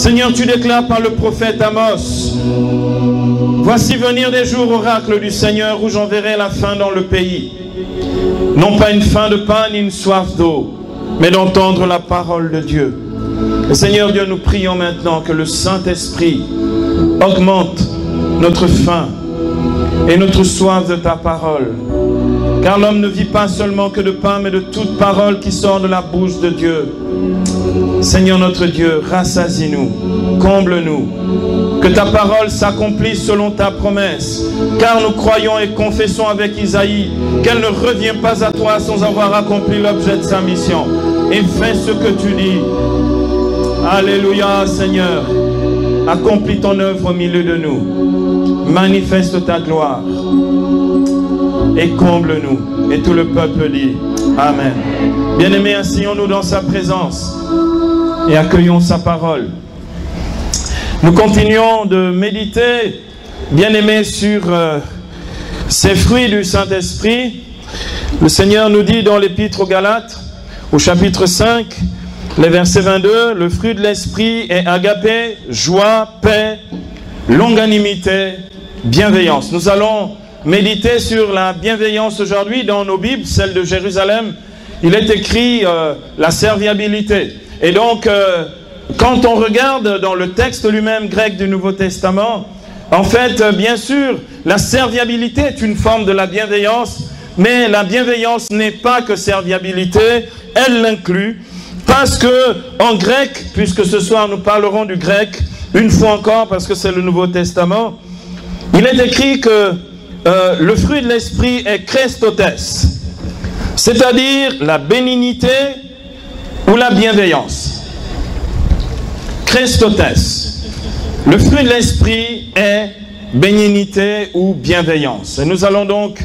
Seigneur, tu déclares par le prophète Amos, voici venir des jours, oracle du Seigneur, où j'enverrai la faim dans le pays. Non pas une faim de pain ni une soif d'eau, mais d'entendre la parole de Dieu. Et Seigneur Dieu, nous prions maintenant que le Saint-Esprit augmente notre faim et notre soif de ta parole. Car l'homme ne vit pas seulement que de pain, mais de toute parole qui sort de la bouche de Dieu. Seigneur notre Dieu, rassasie-nous, comble-nous, que ta parole s'accomplisse selon ta promesse, car nous croyons et confessons avec Isaïe qu'elle ne revient pas à toi sans avoir accompli l'objet de sa mission. Et fais ce que tu dis. Alléluia, Seigneur. Accomplis ton œuvre au milieu de nous. Manifeste ta gloire. Et comble-nous. Et tout le peuple dit Amen. Bien-aimés, asseyons-nous dans sa présence et accueillons sa parole. Nous continuons de méditer, bien-aimés, sur ces fruits du Saint-Esprit. Le Seigneur nous dit dans l'Épître aux Galates, au chapitre 5, les versets 22, le fruit de l'Esprit est agapé, joie, paix, longanimité, bienveillance. Nous allons méditer sur la bienveillance aujourd'hui dans nos Bibles, celle de Jérusalem. Il est écrit la serviabilité. Et donc, quand on regarde dans le texte lui-même grec du Nouveau Testament, en fait, bien sûr, la serviabilité est une forme de la bienveillance, mais la bienveillance n'est pas que serviabilité, elle l'inclut, parce que en grec, puisque ce soir nous parlerons du grec, une fois encore, parce que c'est le Nouveau Testament, il est écrit que le fruit de l'esprit est Christotes, c'est-à-dire la bénignité ou la bienveillance. Christotes. Le fruit de l'esprit est bénignité ou bienveillance. Et nous allons donc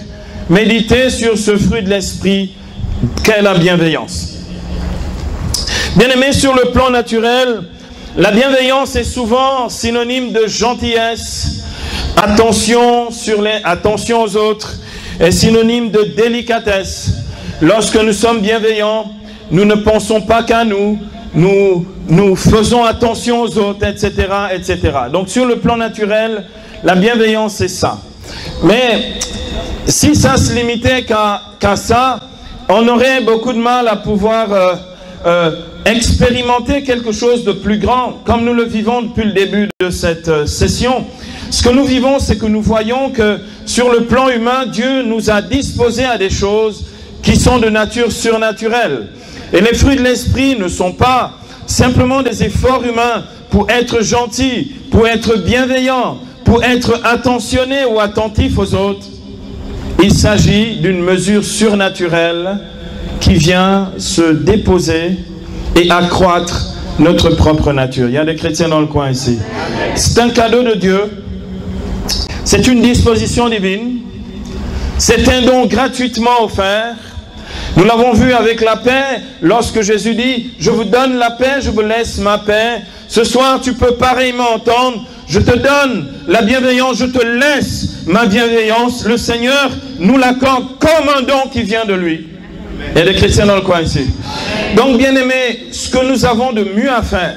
méditer sur ce fruit de l'esprit qu'est la bienveillance. Bien-aimés, sur le plan naturel, la bienveillance est souvent synonyme de gentillesse, attention aux autres, est synonyme de délicatesse. Lorsque nous sommes bienveillants, nous ne pensons pas qu'à nous, nous faisons attention aux autres, etc., etc. Donc sur le plan naturel, la bienveillance c'est ça. Mais si ça se limitait qu'à ça, on aurait beaucoup de mal à pouvoir expérimenter quelque chose de plus grand, comme nous le vivons depuis le début de cette session. Ce que nous vivons, c'est que nous voyons que sur le plan humain, Dieu nous a disposés à des choses qui sont de nature surnaturelle. Et les fruits de l'esprit ne sont pas simplement des efforts humains pour être gentils, pour être bienveillants, pour être attentionnés ou attentifs aux autres. Il s'agit d'une mesure surnaturelle qui vient se déposer et accroître notre propre nature. Il y a des chrétiens dans le coin ici. C'est un cadeau de Dieu. C'est une disposition divine. C'est un don gratuitement offert. Nous l'avons vu avec la paix, lorsque Jésus dit « Je vous donne la paix, je vous laisse ma paix ». Ce soir, tu peux pareillement entendre « Je te donne la bienveillance, je te laisse ma bienveillance ». Le Seigneur nous l'accorde comme un don qui vient de lui. Il y a des chrétiens dans le coin ici. Donc, bien-aimés, ce que nous avons de mieux à faire,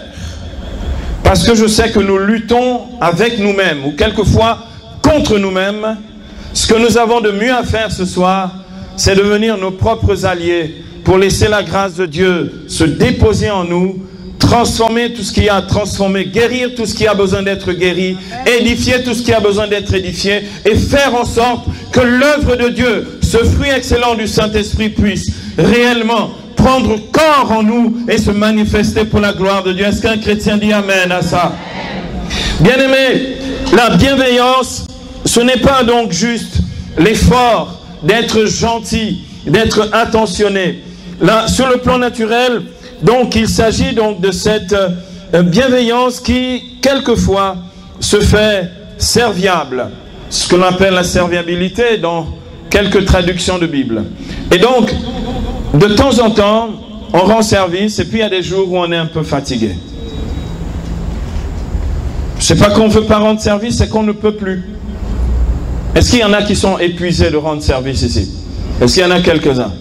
parce que je sais que nous luttons avec nous-mêmes, ou quelquefois contre nous-mêmes, ce que nous avons de mieux à faire ce soir, c'est devenir nos propres alliés pour laisser la grâce de Dieu se déposer en nous, transformer tout ce qui a à transformer, guérir tout ce qui a besoin d'être guéri, édifier tout ce qui a besoin d'être édifié et faire en sorte que l'œuvre de Dieu, ce fruit excellent du Saint-Esprit puisse réellement prendre corps en nous et se manifester pour la gloire de Dieu. Est-ce qu'un chrétien dit Amen à ça? Bien-aimés, la bienveillance, ce n'est pas donc juste l'effort d'être gentil, d'être attentionné. Là, sur le plan naturel, donc il s'agit donc de cette bienveillance qui, quelquefois, se fait serviable. Ce que l'on appelle la serviabilité dans quelques traductions de Bible. Et donc, de temps en temps, on rend service et puis il y a des jours où on est un peu fatigué. C'est pas qu'on ne veut pas rendre service, c'est qu'on ne peut plus. Est-ce qu'il y en a qui sont épuisés de rendre service ici? Est-ce qu'il y en a quelques-uns?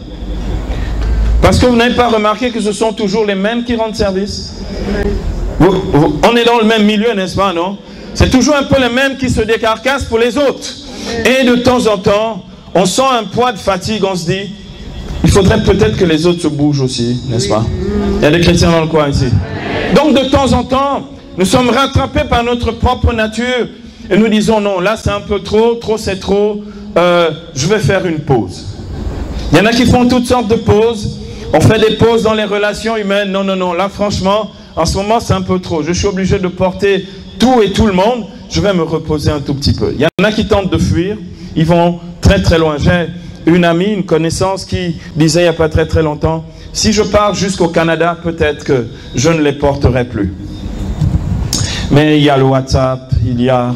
Parce que vous n'avez pas remarqué que ce sont toujours les mêmes qui rendent service? On est dans le même milieu, n'est-ce pas, non? C'est toujours un peu les mêmes qui se décarcassent pour les autres. Et de temps en temps, on sent un poids de fatigue, on se dit, il faudrait peut-être que les autres se bougent aussi, n'est-ce pas? Il y a des chrétiens dans le coin ici. Donc de temps en temps, nous sommes rattrapés par notre propre nature et nous disons, non, là c'est un peu trop c'est trop, je vais faire une pause. Il y en a qui font toutes sortes de pauses. On fait des pauses dans les relations humaines. Non, là franchement, en ce moment c'est un peu trop. Je suis obligé de porter tout et tout le monde. Je vais me reposer un tout petit peu. Il y en a qui tentent de fuir. Ils vont très très loin. J'ai une amie, une connaissance qui disait il n'y a pas très longtemps, si je pars jusqu'au Canada, peut-être que je ne les porterai plus. Mais il y a le WhatsApp, il y a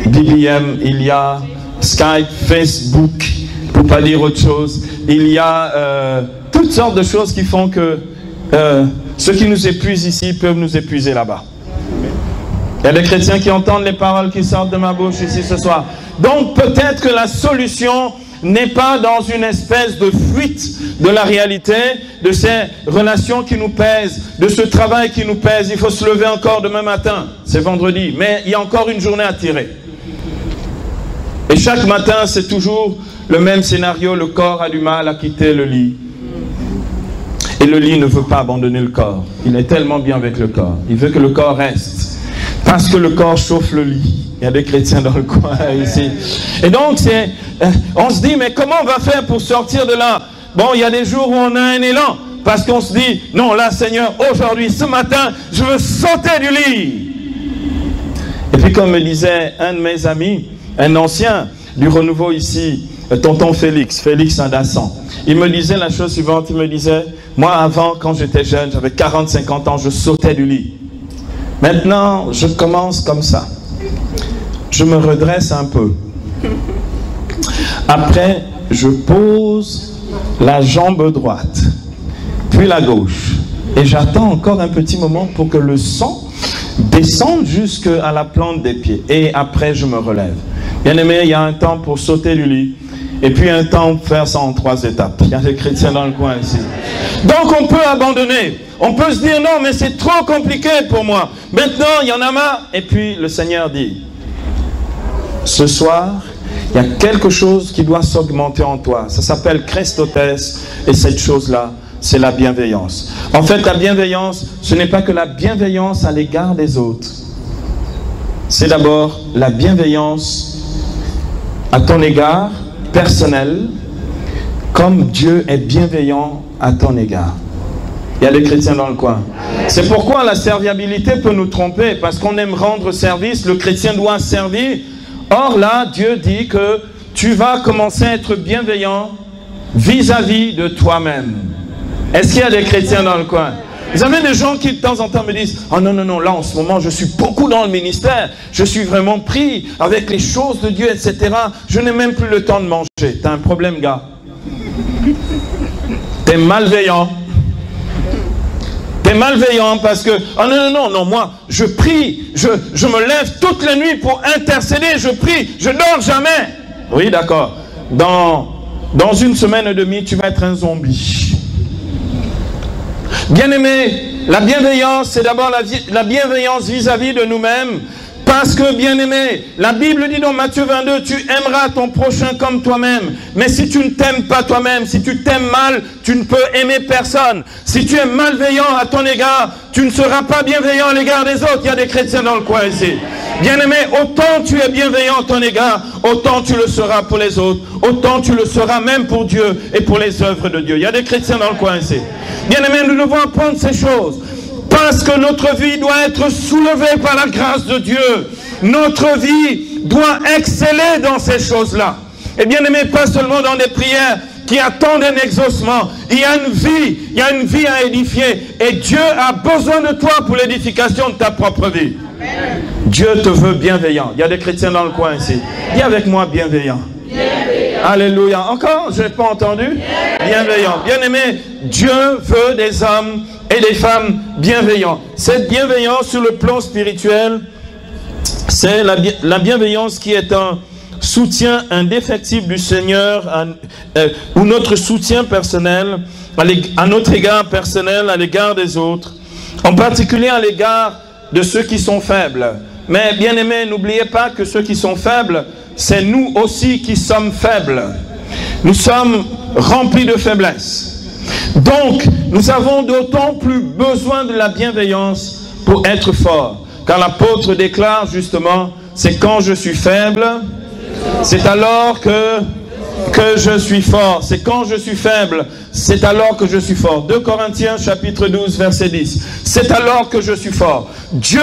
BBM, il y a Skype, Facebook, pour ne pas dire autre chose. Il y a toutes sortes de choses qui font que ceux qui nous épuisent ici peuvent nous épuiser là-bas. Il y a des chrétiens qui entendent les paroles qui sortent de ma bouche ici ce soir. Donc peut-être que la solution n'est pas dans une espèce de fuite de la réalité, de ces relations qui nous pèsent, de ce travail qui nous pèse. Il faut se lever encore demain matin, c'est vendredi, mais il y a encore une journée à tirer. Et chaque matin, c'est toujours le même scénario, le corps a du mal à quitter le lit. Et le lit ne veut pas abandonner le corps. Il est tellement bien avec le corps. Il veut que le corps reste. Parce que le corps chauffe le lit. Il y a des chrétiens dans le coin ici. Et donc, on se dit, mais comment on va faire pour sortir de là? Bon, il y a des jours où on a un élan. Parce qu'on se dit, non, là, Seigneur, aujourd'hui, ce matin, je veux sauter du lit. Et puis, comme me disait un de mes amis, un ancien du renouveau ici, tonton Félix Indassan, il me disait la chose suivante, il me disait, moi, avant, quand j'étais jeune, j'avais 40-50 ans, je sautais du lit. Maintenant, je commence comme ça. Je me redresse un peu. Après, je pose la jambe droite, puis la gauche. Et j'attends encore un petit moment pour que le sang descende jusqu'à la plante des pieds. Et après, je me relève. Bien aimé, il y a un temps pour sauter du lit. Et puis un temps pour faire ça en 3 étapes. Il y a des chrétiens dans le coin ici. Donc on peut abandonner. On peut se dire non, mais c'est trop compliqué pour moi. Maintenant, il y en a marre. Et puis le Seigneur dit, ce soir, il y a quelque chose qui doit s'augmenter en toi. Ça s'appelle Christotès. Et cette chose-là, c'est la bienveillance. En fait, la bienveillance, ce n'est pas que la bienveillance à l'égard des autres. C'est d'abord la bienveillance à ton égard personnel, comme Dieu est bienveillant à ton égard. Il y a des chrétiens dans le coin. C'est pourquoi la serviabilité peut nous tromper, parce qu'on aime rendre service, le chrétien doit servir. Or là, Dieu dit que tu vas commencer à être bienveillant vis-à-vis de toi-même. Est-ce qu'il y a des chrétiens dans le coin? Vous avez des gens qui de temps en temps me disent « Oh non, là en ce moment je suis beaucoup dans le ministère, je suis vraiment pris avec les choses de Dieu, etc. Je n'ai même plus le temps de manger. » T'as un problème, gars. T'es malveillant. T'es malveillant parce que « Oh non, moi je prie, je me lève toutes les nuits pour intercéder, je prie, je dors jamais. » Oui, d'accord. Dans une semaine et demie, tu vas être un zombie. Bien-aimé, la bienveillance, c'est d'abord la bienveillance vis-à-vis de nous-mêmes. Parce que, bien-aimé, la Bible dit dans Matthieu 22, tu aimeras ton prochain comme toi-même. Mais si tu ne t'aimes pas toi-même, si tu t'aimes mal, tu ne peux aimer personne. Si tu es malveillant à ton égard, tu ne seras pas bienveillant à l'égard des autres. Il y a des chrétiens dans le coin ici. Bien-aimé, autant tu es bienveillant à ton égard, autant tu le seras pour les autres. Autant tu le seras même pour Dieu et pour les œuvres de Dieu. Il y a des chrétiens dans le coin ici. Bien-aimé, nous devons apprendre ces choses. Parce que notre vie doit être soulevée par la grâce de Dieu. Notre vie doit exceller dans ces choses-là. Et bien aimé, pas seulement dans des prières qui attendent un exaucement. Il y a une vie à édifier. Et Dieu a besoin de toi pour l'édification de ta propre vie. Amen. Dieu te veut bienveillant. Il y a des chrétiens dans le coin ici. Dis avec moi bienveillant. Bienveillant. Alléluia. Encore, je n'ai pas entendu. Bienveillant. Bien aimé, Dieu veut des hommes et des femmes bienveillants. Cette bienveillance sur le plan spirituel, c'est la bienveillance qui est un soutien indéfectible du Seigneur, ou notre soutien personnel à notre égard personnel, à l'égard des autres. en particulier à l'égard de ceux qui sont faibles. Mais bien aimés, n'oubliez pas que ceux qui sont faibles, c'est nous aussi qui sommes faibles. Nous sommes remplis de faiblesses. Donc, nous avons d'autant plus besoin de la bienveillance pour être forts. Car l'apôtre déclare justement, c'est quand je suis faible, c'est alors que je suis fort. C'est quand je suis faible, c'est alors que je suis fort. 2 Corinthiens chapitre 12 verset 10. C'est alors que je suis fort. Dieu,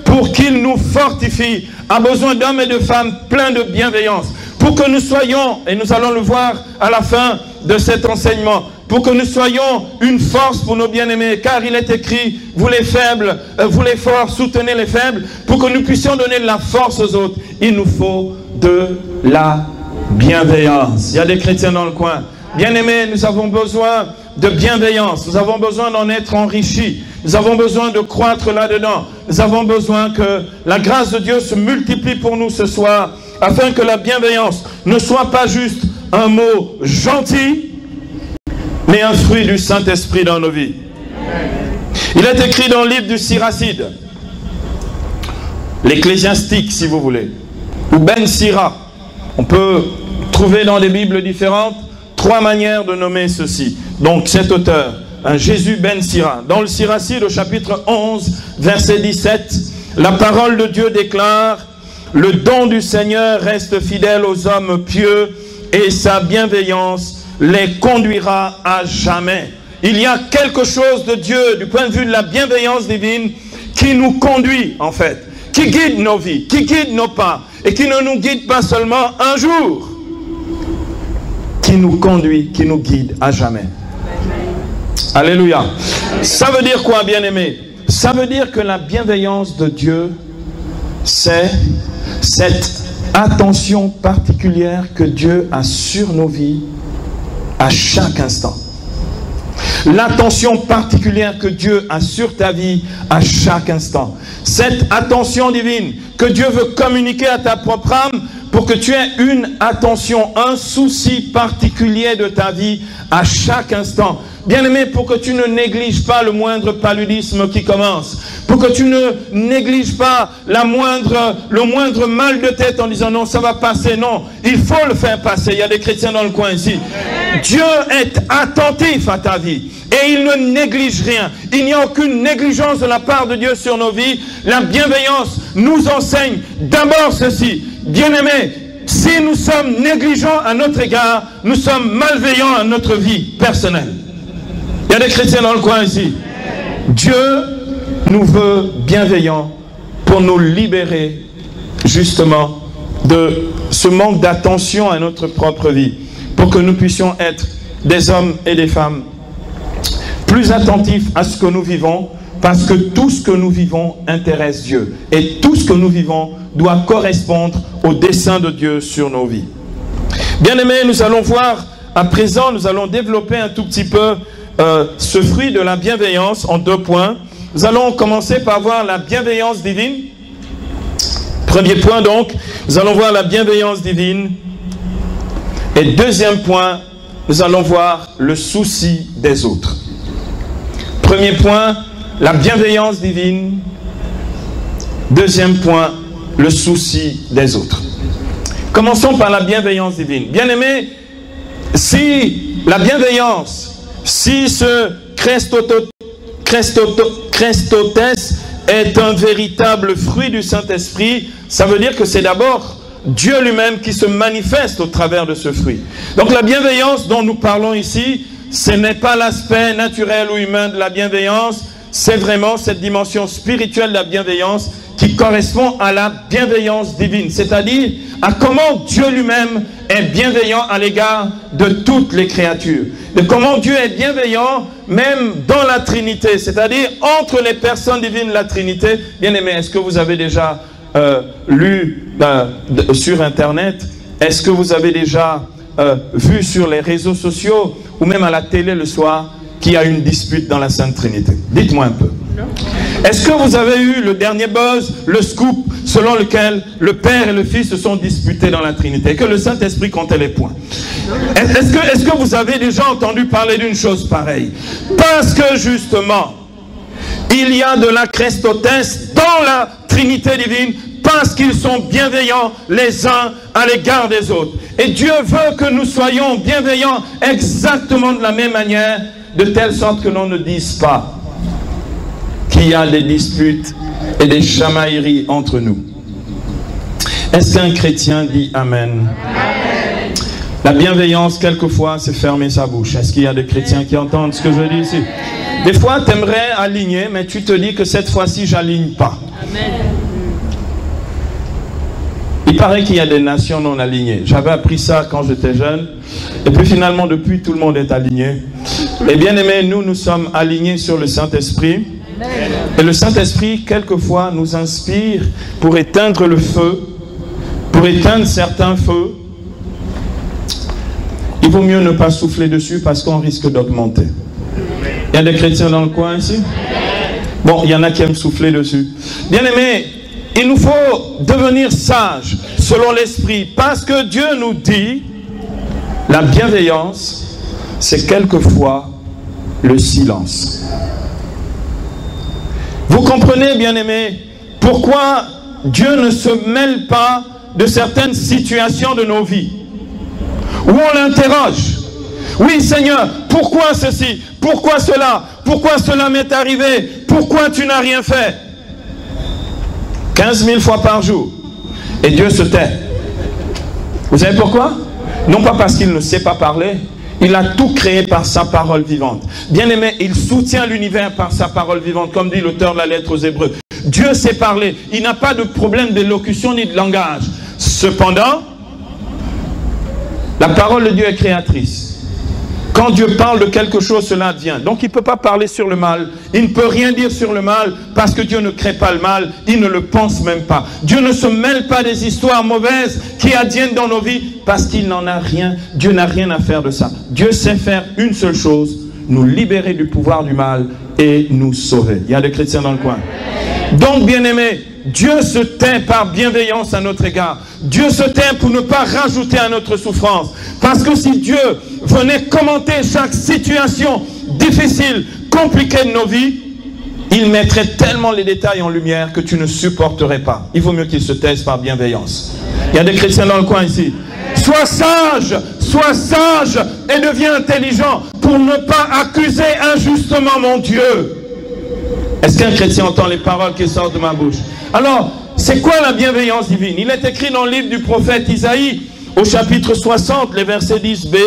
pour qu'il nous fortifie, a besoin d'hommes et de femmes pleins de bienveillance. Pour que nous soyons, et nous allons le voir à la fin de cet enseignement, pour que nous soyons une force pour nos bien-aimés, car il est écrit, vous les faibles, vous les forts, soutenez les faibles, pour que nous puissions donner de la force aux autres, il nous faut de la bienveillance. Il y a des chrétiens dans le coin. Bien-aimés, nous avons besoin de bienveillance, nous avons besoin d'en être enrichis, nous avons besoin de croître là-dedans, nous avons besoin que la grâce de Dieu se multiplie pour nous ce soir, afin que la bienveillance ne soit pas juste un mot gentil, mais un fruit du Saint-Esprit dans nos vies. Il est écrit dans le livre du Siracide, l'Ecclésiastique si vous voulez, ou Ben Sira. On peut trouver dans des Bibles différentes 3 manières de nommer ceci. Donc cet auteur, Jésus Ben Sira, dans le Siracide au chapitre 11, verset 17, la parole de Dieu déclare: le don du Seigneur reste fidèle aux hommes pieux et sa bienveillance les conduira à jamais. Il y a quelque chose de Dieu, du point de vue de la bienveillance divine, qui nous conduit en fait, qui guide nos vies, qui guide nos pas, et qui ne nous guide pas seulement un jour, qui nous conduit, qui nous guide à jamais. Alléluia. Ça veut dire quoi, bien-aimés? Ça veut dire que la bienveillance de Dieu, c'est cette attention particulière que Dieu a sur nos vies à chaque instant. L'attention particulière que Dieu a sur ta vie à chaque instant. Cette attention divine que Dieu veut communiquer à ta propre âme pour que tu aies une attention, un souci particulier de ta vie à chaque instant. Bien-aimé, pour que tu ne négliges pas le moindre paludisme qui commence, pour que tu ne négliges pas le moindre mal de tête en disant non, ça va passer. Non, il faut le faire passer. Il y a des chrétiens dans le coin ici. Dieu est attentif à ta vie et il ne néglige rien. Il n'y a aucune négligence de la part de Dieu sur nos vies. La bienveillance nous enseigne d'abord ceci. Bien-aimé, si nous sommes négligents à notre égard, nous sommes malveillants à notre vie personnelle. Il y a des chrétiens dans le coin ici. Dieu nous veut bienveillants pour nous libérer justement de ce manque d'attention à notre propre vie, pour que nous puissions être des hommes et des femmes plus attentifs à ce que nous vivons, parce que tout ce que nous vivons intéresse Dieu. Et tout ce que nous vivons doit correspondre au dessein de Dieu sur nos vies. Bien-aimés, nous allons voir à présent, nous allons développer un tout petit peu ce fruit de la bienveillance en 2 points. Nous allons commencer par voir la bienveillance divine. Premier point donc, nous allons voir la bienveillance divine. Et deuxième point, nous allons voir le souci des autres. Premier point, la bienveillance divine. Deuxième point, le souci des autres. Commençons par la bienveillance divine. Bien-aimés, si la bienveillance, si ce Christotes est un véritable fruit du Saint-Esprit, ça veut dire que c'est d'abord Dieu lui-même qui se manifeste au travers de ce fruit. Donc la bienveillance dont nous parlons ici, ce n'est pas l'aspect naturel ou humain de la bienveillance, c'est vraiment cette dimension spirituelle de la bienveillance qui correspond à la bienveillance divine, c'est-à-dire à comment Dieu lui-même est bienveillant à l'égard de toutes les créatures, de comment Dieu est bienveillant même dans la Trinité, c'est-à-dire entre les personnes divines de la Trinité. Bien aimé, est-ce que vous avez déjà lu sur Internet, est-ce que vous avez déjà vu sur les réseaux sociaux ou même à la télé le soir qu'il y a une dispute dans la Sainte Trinité? Dites-moi un peu. Est-ce que vous avez eu le dernier buzz, le scoop, selon lequel le Père et le Fils se sont disputés dans la Trinité, et que le Saint-Esprit comptait les points? Est-ce que vous avez déjà entendu parler d'une chose pareille? Parce que justement, Il y a de la Christotesse dans la Trinité divine parce qu'ils sont bienveillants les uns à l'égard des autres. Et Dieu veut que nous soyons bienveillants exactement de la même manière, de telle sorte que l'on ne dise pas qu'il y a des disputes et des chamailleries entre nous. Est-ce qu'un chrétien dit Amen? Amen. La bienveillance, quelquefois, c'est fermer sa bouche. Est-ce qu'il y a des chrétiens qui entendent ce que je dis ici? Des fois, tu aimerais aligner, mais tu te dis que cette fois-ci, j'aligne pas. Amen. Il paraît qu'il y a des nations non alignées. J'avais appris ça quand j'étais jeune. Et puis finalement, depuis, tout le monde est aligné. Et bien aimés, nous sommes alignés sur le Saint-Esprit. Et le Saint-Esprit, quelquefois, nous inspire pour éteindre le feu, pour éteindre certains feux. Il vaut mieux ne pas souffler dessus parce qu'on risque d'augmenter. Il y a des chrétiens dans le coin ici? Bon, il y en a qui aiment souffler dessus. Bien aimés, il nous faut devenir sages selon l'Esprit parce que Dieu nous dit la bienveillance, c'est quelquefois le silence. Vous comprenez, bien aimés, pourquoi Dieu ne se mêle pas de certaines situations de nos vies où on l'interroge. Oui, Seigneur, pourquoi ceci? Pourquoi cela? Pourquoi cela m'est arrivé? Pourquoi tu n'as rien fait? 15 000 fois par jour. Et Dieu se tait. Vous savez pourquoi? Non pas parce qu'il ne sait pas parler. Il a tout créé par sa parole vivante. Bien aimé, il soutient l'univers par sa parole vivante, comme dit l'auteur de la lettre aux Hébreux. Dieu sait parler. Il n'a pas de problème d'élocution ni de langage. Cependant, la parole de Dieu est créatrice. Quand Dieu parle de quelque chose, cela advient. Donc il ne peut pas parler sur le mal. Il ne peut rien dire sur le mal parce que Dieu ne crée pas le mal. Il ne le pense même pas. Dieu ne se mêle pas des histoires mauvaises qui adviennent dans nos vies parce qu'il n'en a rien. Dieu n'a rien à faire de ça. Dieu sait faire une seule chose, nous libérer du pouvoir du mal et nous sauver. Il y a des chrétiens dans le coin. Donc, bien-aimés, Dieu se tait par bienveillance à notre égard. Dieu se tait pour ne pas rajouter à notre souffrance. Parce que si Dieu venait commenter chaque situation difficile, compliquée de nos vies, il mettrait tellement les détails en lumière que tu ne supporterais pas. Il vaut mieux qu'il se taise par bienveillance. Il y a des chrétiens dans le coin ici. Sois sage et deviens intelligent pour ne pas accuser injustement mon Dieu. Est-ce qu'un chrétien entend les paroles qui sortent de ma bouche? Alors, c'est quoi la bienveillance divine? Il est écrit dans le livre du prophète Isaïe, au chapitre 60, les versets 10b,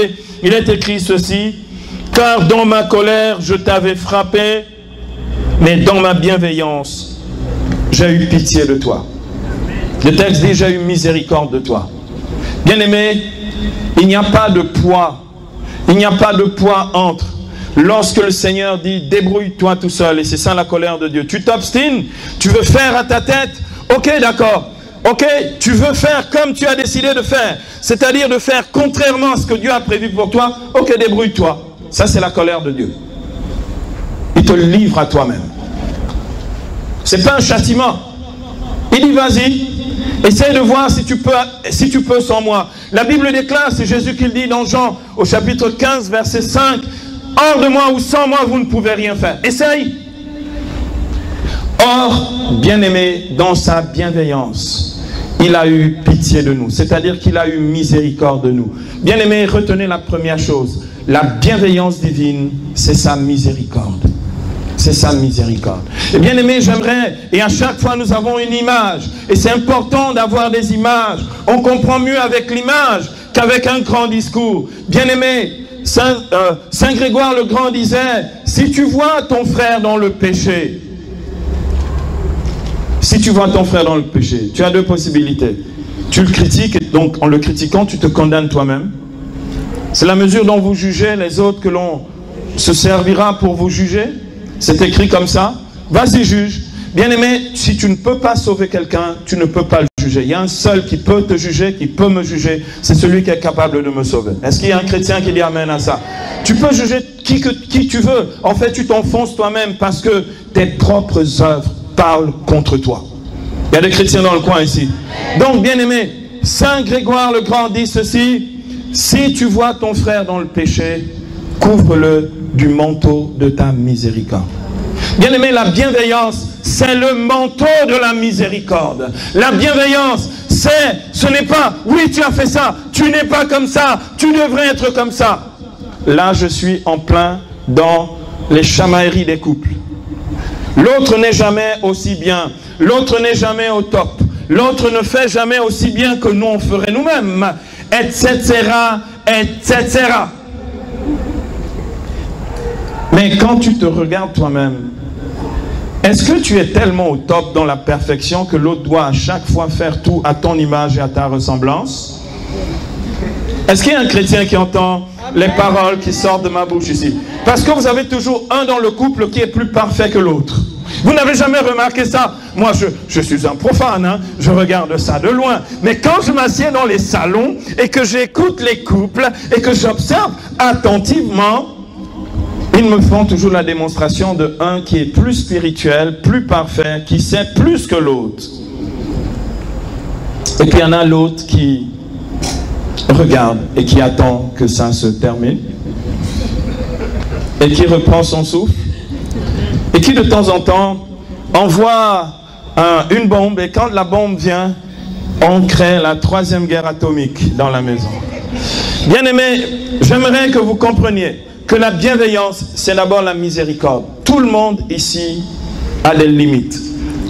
il est écrit ceci: « Car dans ma colère, je t'avais frappé, mais dans ma bienveillance, j'ai eu pitié de toi. » Le texte dit « J'ai eu miséricorde de toi. » Bien-aimé, il n'y a pas de poids. Il n'y a pas de poids entre. Lorsque le Seigneur dit « Débrouille-toi tout seul », et c'est ça la colère de Dieu. Tu t'obstines, tu veux faire à ta tête, ok, d'accord. Ok, tu veux faire comme tu as décidé de faire, c'est-à-dire de faire contrairement à ce que Dieu a prévu pour toi, ok, débrouille-toi. Ça, c'est la colère de Dieu. Il te livre à toi-même. C'est pas un châtiment. Il dit, vas-y, essaye de voir si tu peux sans moi. La Bible déclare, c'est Jésus qui le dit dans Jean, au chapitre 15, verset 5, « Hors de moi ou sans moi, vous ne pouvez rien faire. » Essaye. Or, bien-aimé, dans sa bienveillance, il a eu pitié de nous, c'est-à-dire qu'il a eu miséricorde de nous. Bien-aimé, retenez la première chose, la bienveillance divine, c'est sa miséricorde. C'est sa miséricorde. Et bien-aimé, j'aimerais, et à chaque fois nous avons une image, et c'est important d'avoir des images. On comprend mieux avec l'image qu'avec un grand discours. Bien-aimé, Saint Grégoire le Grand disait, si tu vois ton frère dans le péché, si tu vois ton frère dans le péché, tu as deux possibilités. Tu le critiques, et donc en le critiquant, tu te condamnes toi-même. C'est la mesure dont vous jugez les autres que l'on se servira pour vous juger. C'est écrit comme ça. Vas-y, juge. Bien-aimé, si tu ne peux pas sauver quelqu'un, tu ne peux pas le juger. Il y a un seul qui peut te juger, qui peut me juger. C'est celui qui est capable de me sauver. Est-ce qu'il y a un chrétien qui dit amen à ça? Tu peux juger qui tu veux. En fait, tu t'enfonces toi-même parce que tes propres œuvres parle contre toi. Il y a des chrétiens dans le coin ici. Donc, bien-aimé, Saint Grégoire le Grand dit ceci: si tu vois ton frère dans le péché, couvre-le du manteau de ta miséricorde. Bien-aimé, la bienveillance, c'est le manteau de la miséricorde. La bienveillance, ce n'est pas, oui, tu as fait ça, tu n'es pas comme ça, tu devrais être comme ça. Là, je suis en plein dans les chamailleries des couples. L'autre n'est jamais aussi bien, l'autre n'est jamais au top, l'autre ne fait jamais aussi bien que nous on ferait nous-mêmes, etc., etc. Mais quand tu te regardes toi-même, est-ce que tu es tellement au top dans la perfection que l'autre doit à chaque fois faire tout à ton image et à ta ressemblance? Est-ce qu'il y a un chrétien qui entend les paroles qui sortent de ma bouche ici? Parce que vous avez toujours un dans le couple qui est plus parfait que l'autre. Vous n'avez jamais remarqué ça? Moi, je suis un profane, hein? Je regarde ça de loin. Mais quand je m'assieds dans les salons et que j'écoute les couples et que j'observe attentivement, ils me font toujours la démonstration de un qui est plus spirituel, plus parfait, qui sait plus que l'autre. Et puis il y en a l'autre qui regarde et qui attend que ça se termine et qui reprend son souffle et qui de temps en temps envoie une bombe, et quand la bombe vient, on crée la 3e guerre atomique dans la maison. Bien-aimés, j'aimerais que vous compreniez que la bienveillance, c'est d'abord la miséricorde. Tout le monde ici a des limites.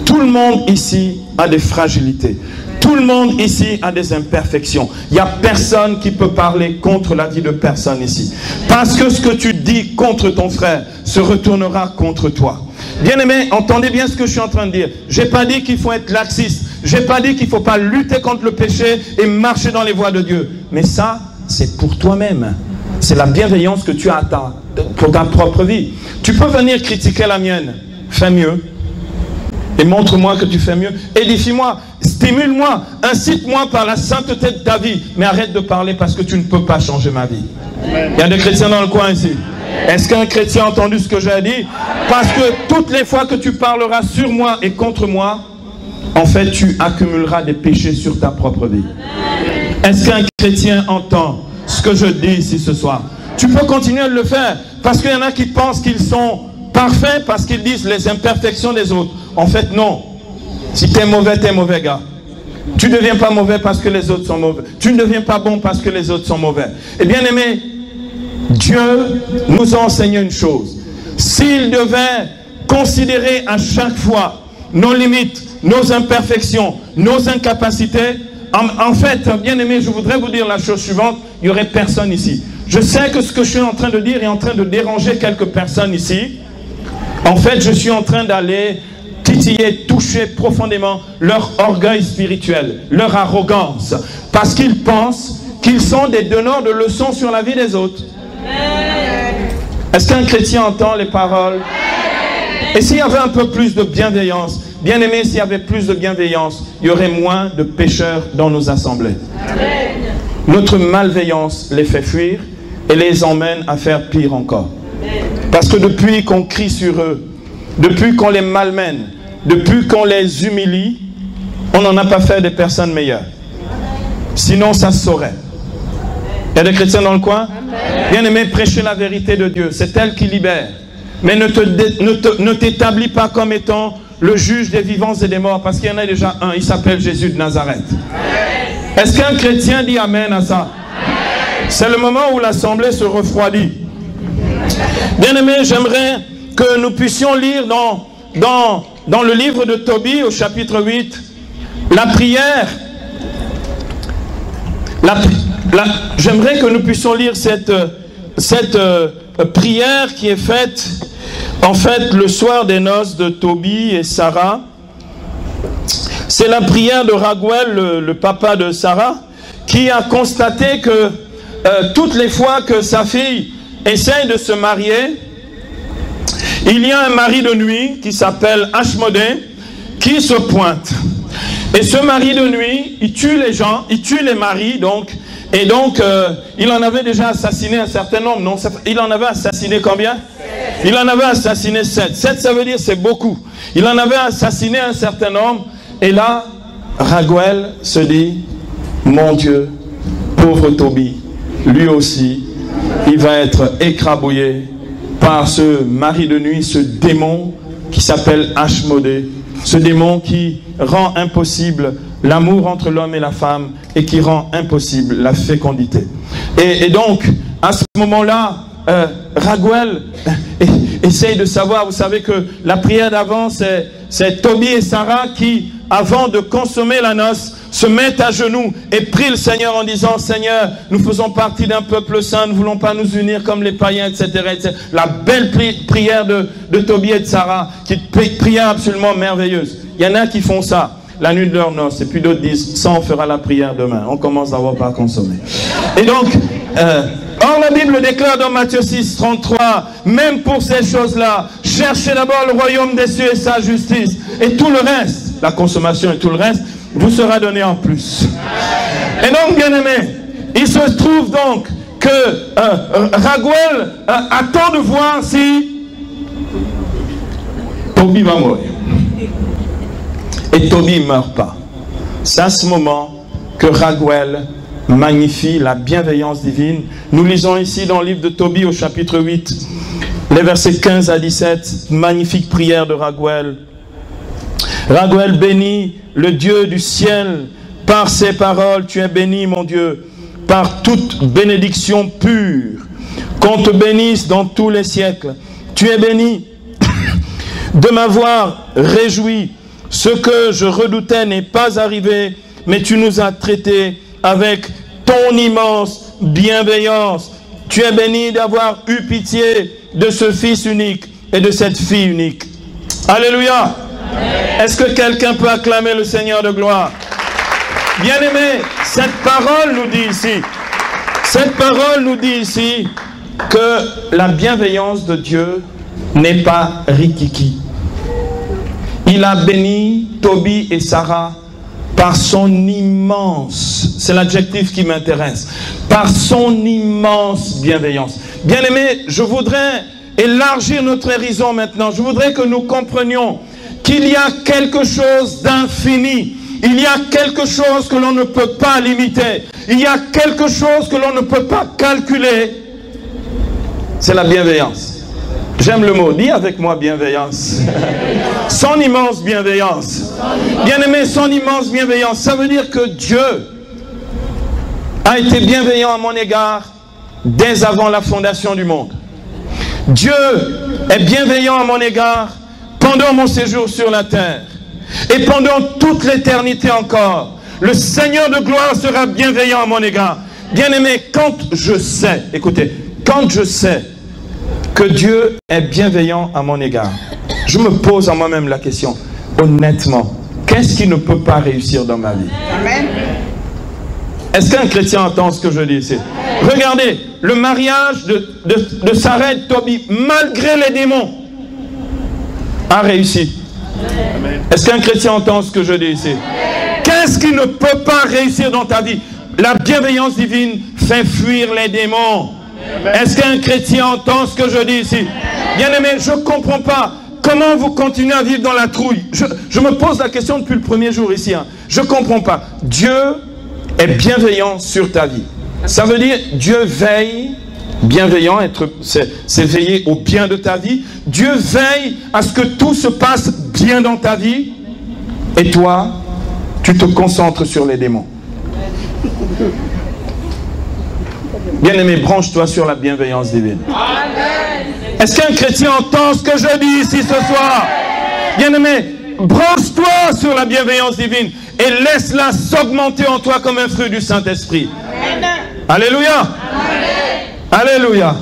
Tout le monde ici a des fragilités. Tout le monde ici a des imperfections. Il n'y a personne qui peut parler contre la vie de personne ici. Parce que ce que tu dis contre ton frère se retournera contre toi. Bien-aimés, entendez bien ce que je suis en train de dire. Je n'ai pas dit qu'il faut être laxiste. Je n'ai pas dit qu'il ne faut pas lutter contre le péché et marcher dans les voies de Dieu. Mais ça, c'est pour toi-même. C'est la bienveillance que tu as pour ta propre vie. Tu peux venir critiquer la mienne. Fais mieux. Et montre-moi que tu fais mieux. Édifie-moi. Stimule-moi. Incite-moi par la sainteté de ta vie. Mais arrête de parler parce que tu ne peux pas changer ma vie. Il y a des chrétiens dans le coin ici. Est-ce qu'un chrétien a entendu ce que j'ai dit? Parce que toutes les fois que tu parleras sur moi et contre moi, en fait, tu accumuleras des péchés sur ta propre vie. Est-ce qu'un chrétien entend ce que je dis ici ce soir? Tu peux continuer à le faire parce qu'il y en a qui pensent qu'ils sont parfaits parce qu'ils disent les imperfections des autres. En fait, non. Si tu es mauvais, gars. Tu ne deviens pas mauvais parce que les autres sont mauvais. Tu ne deviens pas bon parce que les autres sont mauvais. Et bien aimé, Dieu nous a enseigné une chose. S'il devait considérer à chaque fois nos limites, nos imperfections, nos incapacités, en fait, bien aimé, je voudrais vous dire la chose suivante, il n'y aurait personne ici. Je sais que ce que je suis en train de dire est en train de déranger quelques personnes ici. En fait, je suis en train d'aller titiller, toucher profondément leur orgueil spirituel, leur arrogance, parce qu'ils pensent qu'ils sont des donneurs de leçons sur la vie des autres. Est-ce qu'un chrétien entend les paroles? Et s'il y avait un peu plus de bienveillance, bien aimé, s'il y avait plus de bienveillance, il y aurait moins de pécheurs dans nos assemblées. Notre malveillance les fait fuir et les emmène à faire pire encore. Parce que depuis qu'on crie sur eux, depuis qu'on les malmène, depuis qu'on les humilie, on n'en a pas fait des personnes meilleures. Sinon, ça se saurait. Il y a des chrétiens dans le coin? Bien-aimé, prêchez la vérité de Dieu. C'est elle qui libère. Mais ne t'établis pas comme étant le juge des vivants et des morts, parce qu'il y en a déjà un, il s'appelle Jésus de Nazareth. Est-ce qu'un chrétien dit amen à ça? C'est le moment où l'assemblée se refroidit. Bien-aimé, j'aimerais que nous puissions lire dans le livre de Tobie, au chapitre 8, la prière. J'aimerais que nous puissions lire cette prière qui est faite, en fait, le soir des noces de Tobie et Sarah. C'est la prière de Raguel, le papa de Sarah, qui a constaté que toutes les fois que sa fille essaye de se marier, il y a un mari de nuit qui s'appelle Ashmodé qui se pointe. Et ce mari de nuit, il tue les gens, il tue les maris, donc. Et donc, il en avait déjà assassiné un certain nombre, non? Il en avait assassiné combien? Il en avait assassiné 7. 7, ça veut dire c'est beaucoup. Il en avait assassiné un certain nombre. Et là, Raguel se dit, mon Dieu, pauvre Tobie, lui aussi, il va être écrabouillé par ce mari de nuit, ce démon qui s'appelle Ashmodé, ce démon qui rend impossible l'amour entre l'homme et la femme et qui rend impossible la fécondité. Et donc, à ce moment-là, Raguel essaye de savoir, vous savez que la prière d'avant, c'est Tobie et Sarah qui, avant de consommer la noce, se mettent à genoux et prient le Seigneur en disant, Seigneur, nous faisons partie d'un peuple saint, nous ne voulons pas nous unir comme les païens, etc. etc. La belle prière de Tobie et de Sarah, qui est une prière absolument merveilleuse. Il y en a qui font ça la nuit de leur noces, et puis d'autres disent, ça on fera la prière demain, on commence à avoir pas consommé. Et donc, or la Bible déclare dans Matthieu 6, 33, même pour ces choses-là, cherchez d'abord le royaume des cieux et sa justice, et tout le reste, la consommation et tout le reste, vous sera donné en plus. Et donc, bien-aimés, il se trouve donc que Raguel attend de voir si Tobie va mourir. Et Tobie ne meurt pas. C'est à ce moment que Raguel magnifie la bienveillance divine. Nous lisons ici dans le livre de Tobie au chapitre 8, les versets 15 à 17, magnifique prière de Raguel. Raguel bénit le Dieu du ciel par ses paroles. Tu es béni, mon Dieu, par toute bénédiction pure. Qu'on te bénisse dans tous les siècles. Tu es béni de m'avoir réjoui. Ce que je redoutais n'est pas arrivé, mais tu nous as traités avec ton immense bienveillance. Tu es béni d'avoir eu pitié de ce fils unique et de cette fille unique. Alléluia. Est-ce que quelqu'un peut acclamer le Seigneur de gloire? Bien-aimés, cette parole nous dit ici que la bienveillance de Dieu n'est pas rikiki. Il a béni Tobie et Sarah par son immense, c'est l'adjectif qui m'intéresse, par son immense bienveillance. Bien-aimés, je voudrais élargir notre horizon maintenant. Je voudrais que nous comprenions qu'il y a quelque chose d'infini. Il y a quelque chose que l'on ne peut pas limiter. Il y a quelque chose que l'on ne peut pas calculer. C'est la bienveillance. J'aime le mot. Dis avec moi bienveillance. Son immense bienveillance. Bien-aimé, son immense bienveillance. Ça veut dire que Dieu a été bienveillant à mon égard dès avant la fondation du monde. Dieu est bienveillant à mon égard pendant mon séjour sur la terre. Et pendant toute l'éternité encore, le Seigneur de gloire sera bienveillant à mon égard. Bien-aimé, quand je sais, écoutez, quand je sais que Dieu est bienveillant à mon égard, je me pose à moi-même la question, honnêtement, qu'est-ce qui ne peut pas réussir dans ma vie? Amen. Est-ce qu'un chrétien entend ce que je dis ici? Regardez, le mariage de Sarah et de Tobie, malgré les démons, a réussi. Est-ce qu'un chrétien entend ce que je dis ici? Qu'est-ce qui ne peut pas réussir dans ta vie? La bienveillance divine fait fuir les démons. Est-ce qu'un chrétien entend ce que je dis ici? Bien-aimé, je ne comprends pas. Comment vous continuez à vivre dans la trouille? Je me pose la question depuis le premier jour ici. Je ne comprends pas. Dieu est bienveillant sur ta vie. Ça veut dire Dieu veille, bienveillant, c'est veiller au bien de ta vie. Dieu veille à ce que tout se passe bien dans ta vie. Et toi, tu te concentres sur les démons. Bien-aimé, branche-toi sur la bienveillance divine. Est-ce qu'un chrétien entend ce que je dis ici ce soir? Bien-aimé, branche-toi sur la bienveillance divine et laisse-la s'augmenter en toi comme un fruit du Saint-Esprit. Alléluia. Alléluia.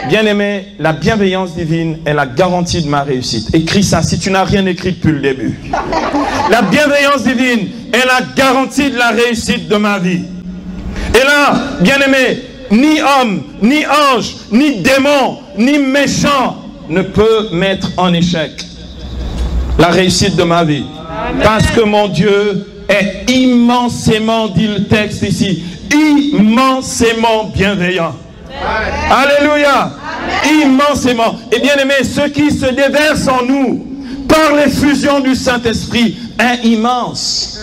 Bien-aimé, la bienveillance divine est la garantie de ma réussite. Écris ça si tu n'as rien écrit depuis le début. La bienveillance divine est la garantie de la réussite de ma vie. Et là, bien-aimé, ni homme, ni ange, ni démon, ni méchant ne peut mettre en échec la réussite de ma vie. Parce que mon Dieu est immensément, dit le texte ici, immensément bienveillant. Alléluia. Immensément. Et bien aimé, ce qui se déverse en nous par l'effusion du Saint-Esprit est immense.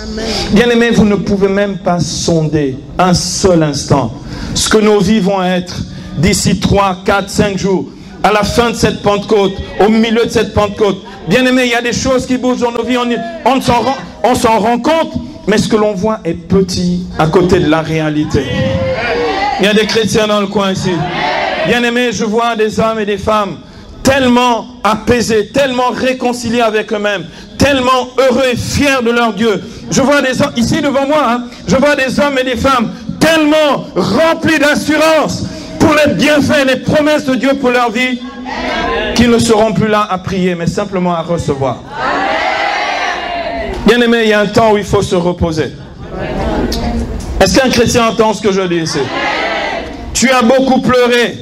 Bien aimé, vous ne pouvez même pas sonder un seul instant ce que nos vies vont être d'ici 3, 4, 5 jours. à la fin de cette Pentecôte, au milieu de cette Pentecôte. Bien aimé, il y a des choses qui bougent dans nos vies, on s'en rend compte, mais ce que l'on voit est petit à côté de la réalité. Il y a des chrétiens dans le coin ici. Bien aimé, je vois des hommes et des femmes tellement apaisés, tellement réconciliés avec eux-mêmes, tellement heureux et fiers de leur Dieu. Je vois des hommes, ici devant moi, je vois des hommes et des femmes tellement remplis d'assurance pour les bienfaits et les promesses de Dieu pour leur vie, qu'ils ne seront plus là à prier, mais simplement à recevoir. Bien aimé, il y a un temps où il faut se reposer. Est-ce qu'un chrétien entend ce que je dis ici? Tu as beaucoup pleuré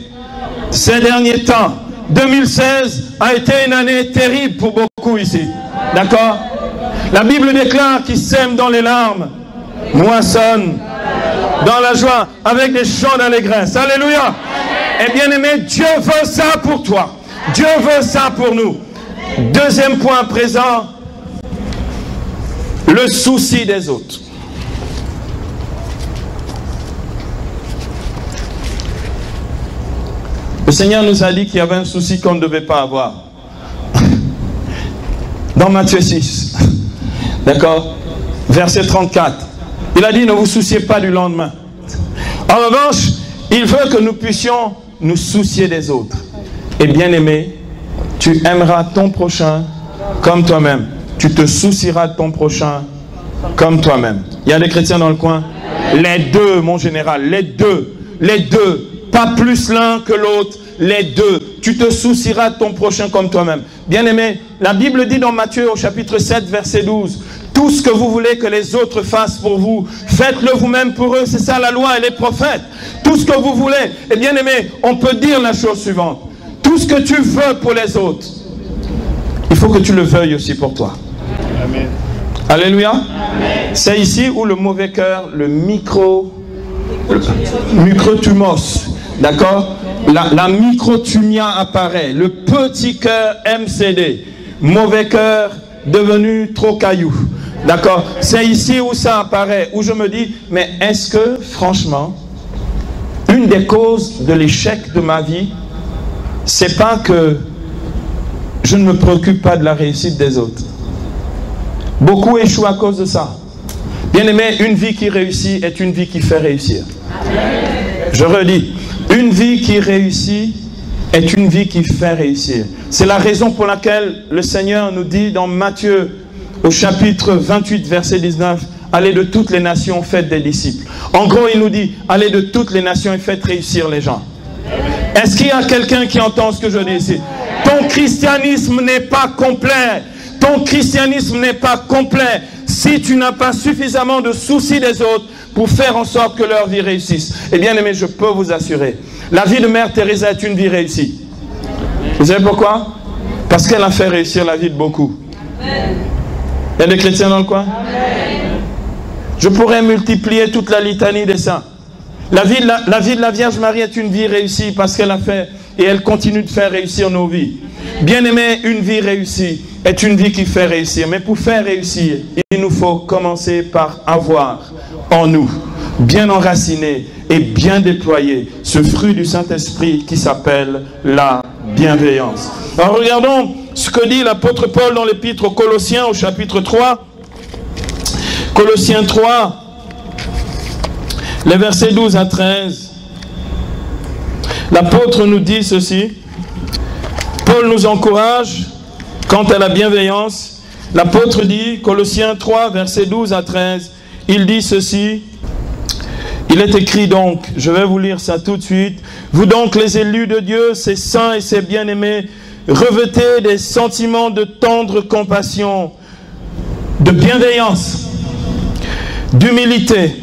ces derniers temps. 2016 a été une année terrible pour beaucoup ici. D'accord? La Bible déclare qu'il sème dans les larmes, moissonne dans la joie, avec des chants d'allégresse. Alléluia! Et bien aimé, Dieu veut ça pour toi. Dieu veut ça pour nous. Deuxième point présent, le souci des autres. Le Seigneur nous a dit qu'il y avait un souci qu'on ne devait pas avoir. Dans Matthieu 6, d'accord, verset 34, il a dit ne vous souciez pas du lendemain. En revanche, il veut que nous puissions nous soucier des autres. Et bien aimé, tu aimeras ton prochain comme toi-même. Tu te soucieras de ton prochain comme toi-même. Il y a des chrétiens dans le coin. Les deux, mon général, les deux. Pas plus l'un que l'autre, les deux. Tu te soucieras de ton prochain comme toi-même. Bien aimé, la Bible dit dans Matthieu au chapitre 7, verset 12, tout ce que vous voulez que les autres fassent pour vous, faites-le vous-même pour eux. C'est ça la loi et les prophètes. Tout ce que vous voulez. Et bien aimé, on peut dire la chose suivante. Tout ce que tu veux pour les autres, il faut que tu le veuilles aussi pour toi. Amen. Alléluia. C'est ici où le mauvais cœur, le microtumos, d'accord, la microtumia apparaît, le petit cœur MCD, mauvais cœur devenu trop caillou, d'accord, c'est ici où ça apparaît, où je me dis, mais est-ce que franchement, une des causes de l'échec de ma vie, c'est pas que je ne me préoccupe pas de la réussite des autres. Beaucoup échouent à cause de ça. Bien aimé, une vie qui réussit est une vie qui fait réussir. Je redis, une vie qui réussit est une vie qui fait réussir. C'est la raison pour laquelle le Seigneur nous dit dans Matthieu, au chapitre 28, verset 19, allez de toutes les nations, faites des disciples. En gros, il nous dit, allez de toutes les nations et faites réussir les gens. Est-ce qu'il y a quelqu'un qui entend ce que je dis ici? Ton christianisme n'est pas complet. Ton christianisme n'est pas complet si tu n'as pas suffisamment de soucis des autres pour faire en sorte que leur vie réussisse. Et bien aimé, je peux vous assurer, la vie de Mère Teresa est une vie réussie. Vous savez pourquoi? Parce qu'elle a fait réussir la vie de beaucoup. Il y a des chrétiens dans le coin? Je pourrais multiplier toute la litanie des saints. La vie de la Vierge Marie est une vie réussie parce qu'elle a fait et elle continue de faire réussir nos vies. Bien aimé, une vie réussie est une vie qui fait réussir. Mais pour faire réussir, il nous faut commencer par avoir en nous, bien enraciné et bien déployé, ce fruit du Saint-Esprit qui s'appelle la bienveillance. Alors regardons ce que dit l'apôtre Paul dans l'épître aux Colossiens au chapitre 3. Colossiens 3, les versets 12 à 13. L'apôtre nous dit ceci. Paul nous encourage quant à la bienveillance. L'apôtre dit, Colossiens 3, versets 12 à 13, il dit ceci. Il est écrit donc, je vais vous lire ça tout de suite. Vous donc les élus de Dieu, ses saints et ses bien-aimés, revêtez des sentiments de tendre compassion, de bienveillance, d'humilité,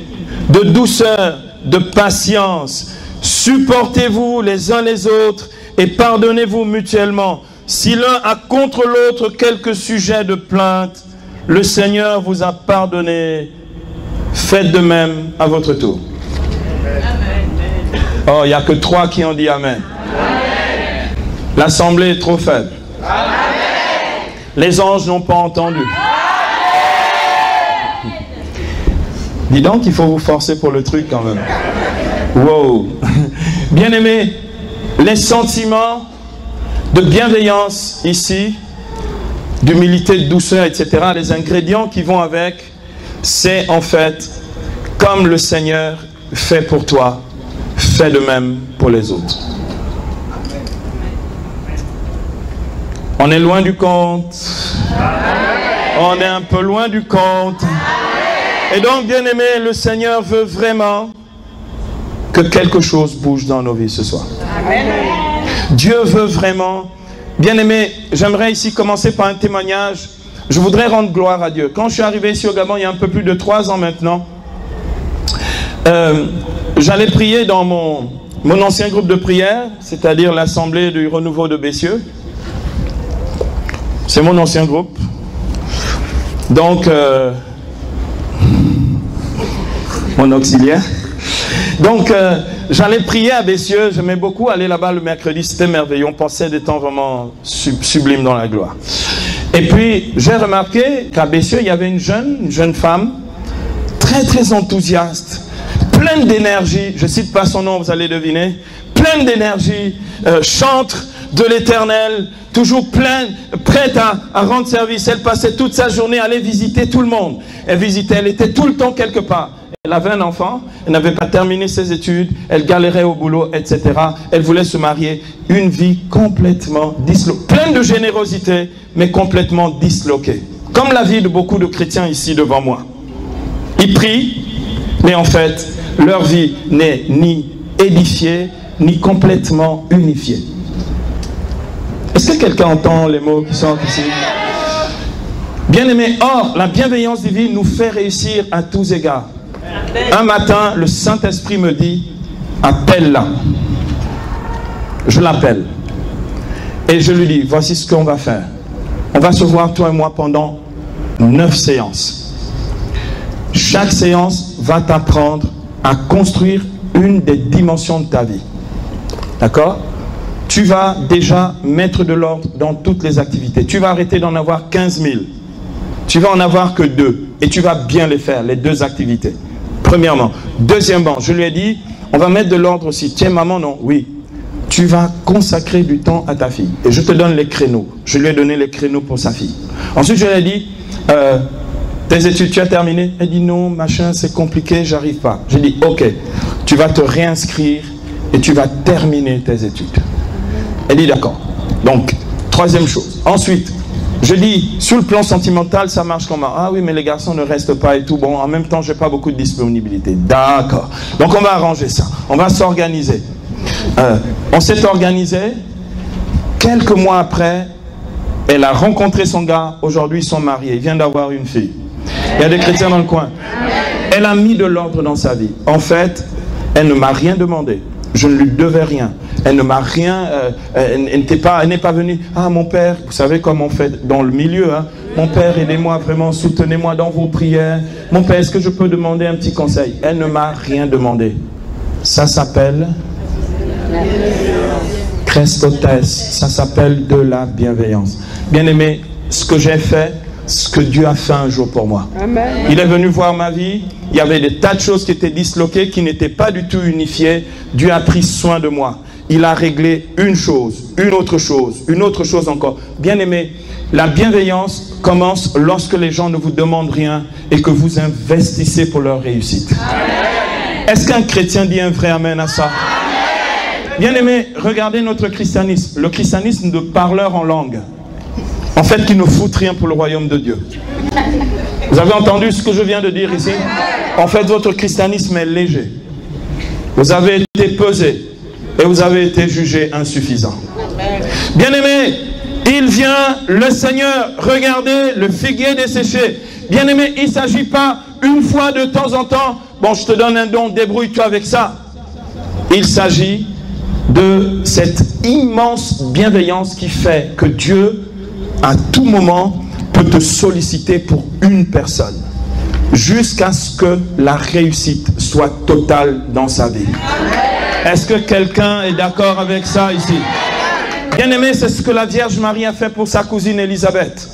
de douceur, de patience. Supportez-vous les uns les autres et pardonnez-vous mutuellement. Si l'un a contre l'autre quelques sujets de plainte, le Seigneur vous a pardonné. Faites de même à votre tour. Amen. Oh, il n'y a que 3 qui ont dit Amen. L'assemblée est trop faible. Amen. Les anges n'ont pas entendu. Amen. Dis donc, il faut vous forcer pour le truc quand même. Wow. Bien aimé, les sentiments de bienveillance ici, d'humilité, de douceur, etc. Les ingrédients qui vont avec, c'est en fait comme le Seigneur fait pour toi, fais de même pour les autres. On est loin du compte. On est un peu loin du compte. Et donc, bien aimé, le Seigneur veut vraiment que quelque chose bouge dans nos vies ce soir. Dieu veut vraiment. Bien aimé, j'aimerais ici commencer par un témoignage. Je voudrais rendre gloire à Dieu. Quand je suis arrivé ici au Gabon, il y a un peu plus de 3 ans maintenant, j'allais prier dans mon ancien groupe de prière, c'est-à-dire l'Assemblée du Renouveau de Bessieux. C'est mon ancien groupe. Donc, mon auxiliaire. Donc, j'allais prier à Bessieux. J'aimais beaucoup aller là-bas le mercredi. C'était merveilleux. On passait des temps vraiment sublimes dans la gloire. Et puis, j'ai remarqué qu'à Bessieux, il y avait une jeune femme, très, très enthousiaste, pleine d'énergie. Je ne cite pas son nom, vous allez deviner. Pleine d'énergie, chantre de l'Éternel, toujours prête à rendre service. Elle passait toute sa journée à aller visiter tout le monde. Elle était tout le temps quelque part. Elle avait un enfant, elle n'avait pas terminé ses études, elle galérait au boulot, etc. Elle voulait se marier. Une vie complètement disloquée, pleine de générosité, mais complètement disloquée. Comme la vie de beaucoup de chrétiens ici devant moi. Ils prient, mais en fait, leur vie n'est ni édifiée, ni complètement unifiée. Est-ce que quelqu'un entend les mots qui sont ici? Bien-aimés, or, la bienveillance divine nous fait réussir à tous égards. Un matin, le Saint-Esprit me dit, appelle-la. Je l'appelle. Et je lui dis, voici ce qu'on va faire. On va se voir, toi et moi, pendant 9 séances. Chaque séance va t'apprendre à construire une des dimensions de ta vie. D'accord? Tu vas déjà mettre de l'ordre dans toutes les activités. Tu vas arrêter d'en avoir 15 000. Tu vas en avoir que 2. Et tu vas bien les faire, les 2 activités. Premièrement. Deuxièmement, je lui ai dit, on va mettre de l'ordre aussi. Tiens, maman, non, oui. Tu vas consacrer du temps à ta fille. Et je te donne les créneaux. Je lui ai donné les créneaux pour sa fille. Ensuite, je lui ai dit, tes études, tu as terminé? Elle dit, non, machin, c'est compliqué, j'arrive pas. J'ai dit, ok, tu vas te réinscrire et tu vas terminer tes études. Elle dit, d'accord. Donc, troisième chose. Ensuite, je dis, sur le plan sentimental, ça marche comment? Ah oui, mais les garçons ne restent pas et tout. Bon, en même temps, je n'ai pas beaucoup de disponibilité. D'accord. Donc, on va arranger ça. On va s'organiser. On s'est organisé. Quelques mois après, elle a rencontré son gars. Aujourd'hui, ils sont mariés. Il vient d'avoir une fille. Il y a des chrétiens dans le coin. Elle a mis de l'ordre dans sa vie. En fait, elle ne m'a rien demandé. Je ne lui devais rien. Elle ne m'a rien, elle n'est pas venue. Ah, mon père, vous savez comment on fait dans le milieu, hein? Mon père, aidez-moi vraiment, soutenez-moi dans vos prières. Mon père, est-ce que je peux demander un petit conseil? Elle ne m'a rien demandé. Ça s'appelle Christotès. Ça s'appelle de la bienveillance. Bien-aimé, ce que j'ai fait, ce que Dieu a fait un jour pour moi. Amen. Il est venu voir ma vie. Il y avait des tas de choses qui étaient disloquées, qui n'étaient pas du tout unifiées. Dieu a pris soin de moi. Il a réglé une chose, une autre chose encore. Bien-aimé, la bienveillance commence lorsque les gens ne vous demandent rien et que vous investissez pour leur réussite. Est-ce qu'un chrétien dit un vrai amen à ça? Bien-aimé, regardez notre christianisme. Le christianisme de parleurs en langue. En fait, qui ne fout rien pour le royaume de Dieu. Vous avez entendu ce que je viens de dire ici? En fait, votre christianisme est léger. Vous avez été pesé et vous avez été jugé insuffisant. Bien-aimé, il vient, le Seigneur, regardez le figuier desséché. Bien-aimé, il ne s'agit pas une fois de temps en temps, bon, je te donne un don, débrouille-toi avec ça. Il s'agit de cette immense bienveillance qui fait que Dieu, à tout moment, peut te solliciter pour une personne, jusqu'à ce que la réussite soit totale dans sa vie. Est-ce que quelqu'un est d'accord avec ça ici? Bien-aimé, c'est ce que la Vierge Marie a fait pour sa cousine Élisabeth.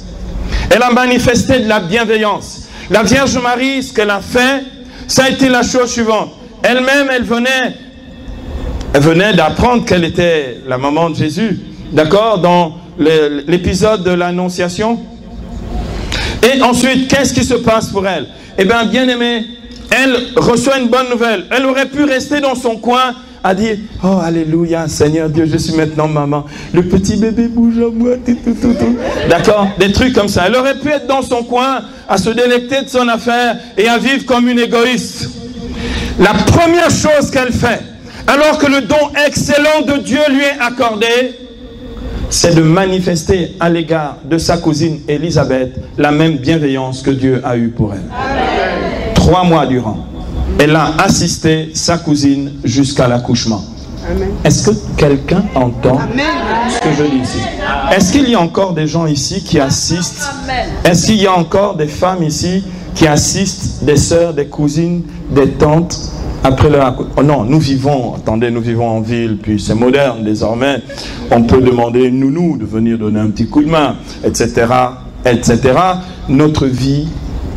Elle a manifesté de la bienveillance. La Vierge Marie, ce qu'elle a fait, ça a été la chose suivante. Elle-même, elle venait d'apprendre qu'elle était la maman de Jésus. d'accord, dans l'épisode de l'Annonciation. Et ensuite, qu'est-ce qui se passe pour elle? Eh bien, bien aimé, elle reçoit une bonne nouvelle. Elle aurait pu rester dans son coin à dire, oh, alléluia, Seigneur Dieu, je suis maintenant maman. Le petit bébé bouge à moi, tout. D'accord? Des trucs comme ça. Elle aurait pu être dans son coin, à se délecter de son affaire et à vivre comme une égoïste. La première chose qu'elle fait, alors que le don excellent de Dieu lui est accordé, c'est de manifester à l'égard de sa cousine Élisabeth la même bienveillance que Dieu a eue pour elle. Amen. 3 mois durant, elle a assisté sa cousine jusqu'à l'accouchement. Est-ce que quelqu'un entend ce que je dis ici? Est-ce qu'il y a encore des gens ici qui assistent? Est-ce qu'il y a encore des femmes ici qui assistent, des sœurs, des cousines, des tantes après leur accouchement? Oh non, nous vivons en ville, puis c'est moderne désormais. On peut demander une nounou de venir donner un petit coup de main, etc., etc. Notre vie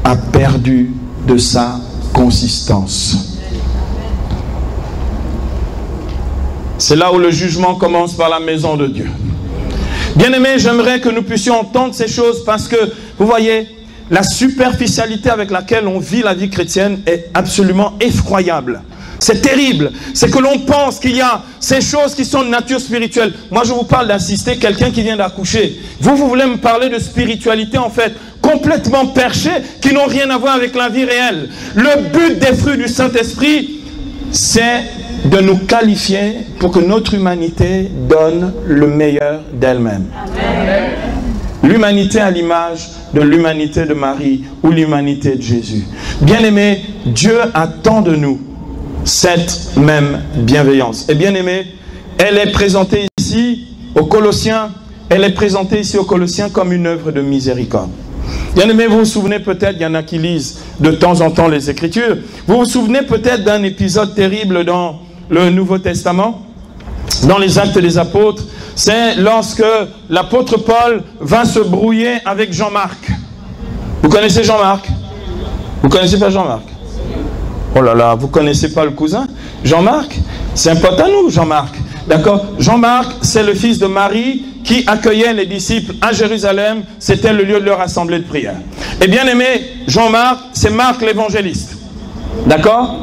a perdu de sa consistance. C'est là où le jugement commence par la maison de Dieu. Bien-aimés, j'aimerais que nous puissions entendre ces choses parce que, vous voyez, la superficialité avec laquelle on vit la vie chrétienne est absolument effroyable. C'est terrible. C'est que l'on pense qu'il y a ces choses qui sont de nature spirituelle. Moi, je vous parle d'assister quelqu'un qui vient d'accoucher. Vous voulez me parler de spiritualité, en fait, complètement perchée, qui n'ont rien à voir avec la vie réelle. Le but des fruits du Saint-Esprit, c'est de nous qualifier pour que notre humanité donne le meilleur d'elle-même. L'humanité à l'image de l'humanité de Marie ou l'humanité de Jésus. Bien-aimés, Dieu attend de nous cette même bienveillance. Et bien-aimés, elle est présentée ici aux Colossiens, comme une œuvre de miséricorde. Bien-aimés, vous vous souvenez peut-être, il y en a qui lisent de temps en temps les Écritures, vous vous souvenez peut-être d'un épisode terrible dans le Nouveau Testament, dans les Actes des Apôtres. C'est lorsque l'apôtre Paul va se brouiller avec Jean-Marc. Vous connaissez Jean-Marc? Vous connaissez pas Jean-Marc? Oh là là, vous connaissez pas le cousin? Jean-Marc, c'est un pote à nous, Jean-Marc. D'accord? Jean-Marc, c'est le fils de Marie qui accueillait les disciples à Jérusalem. C'était le lieu de leur assemblée de prière. Et bien aimé, Jean-Marc, c'est Marc l'évangéliste. D'accord?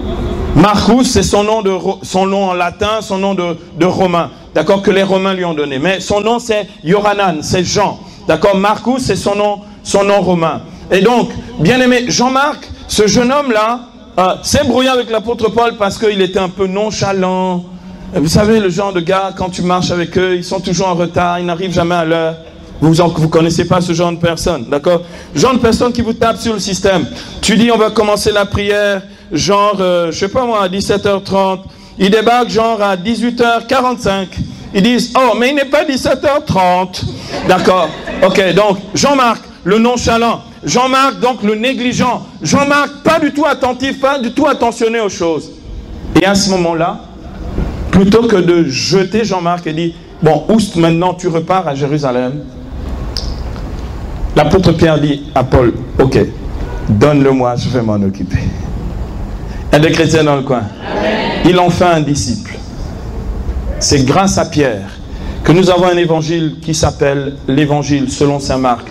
Marcus, c'est son nom en latin, son nom de romain. D'accord? Que les Romains lui ont donné. Mais son nom, c'est Yohanan, c'est Jean. D'accord? Marcus, c'est son nom romain. Et donc, bien aimé, Jean-Marc, ce jeune homme-là, s'est brouillé avec l'apôtre Paul parce qu'il était un peu nonchalant. Vous savez, le genre de gars, quand tu marches avec eux, ils sont toujours en retard, ils n'arrivent jamais à l'heure. Vous connaissez pas ce genre de personne, d'accord? Genre de personne qui vous tape sur le système. Tu dis, on va commencer la prière, genre, je sais pas moi, à 17h30. Ils débarquent genre à 18h45. Ils disent, oh, mais il n'est pas 17h30. D'accord? Ok, donc, Jean-Marc, le nonchalant. Jean-Marc, donc, le négligent. Jean-Marc, pas du tout attentif, pas du tout attentionné aux choses. Et à ce moment-là, plutôt que de jeter Jean-Marc et dire, bon, oust, maintenant tu repars à Jérusalem. L'apôtre Pierre dit à Paul, ok, donne-le-moi, je vais m'en occuper. Il y a des chrétiens dans le coin. Amen. Il en fait un disciple. C'est grâce à Pierre que nous avons un évangile qui s'appelle l'évangile selon saint Marc.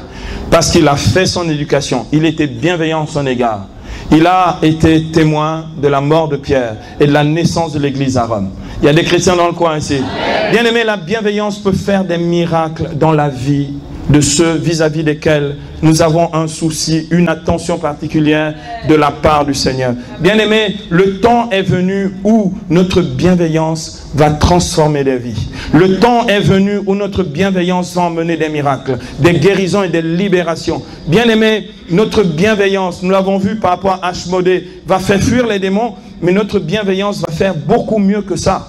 Parce qu'il a fait son éducation, il était bienveillant à son égard. Il a été témoin de la mort de Pierre et de la naissance de l'église à Rome. Il y a des chrétiens dans le coin ici. Bien aimé, la bienveillance peut faire des miracles dans la vie de ceux vis-à-vis desquels nous avons un souci, une attention particulière de la part du Seigneur. Bien aimé, le temps est venu où notre bienveillance va transformer des vies. Le temps est venu où notre bienveillance va emmener des miracles, des guérisons et des libérations. Bien aimé, notre bienveillance, nous l'avons vu par rapport à Ashmodé, va faire fuir les démons, mais notre bienveillance va faire beaucoup mieux que ça.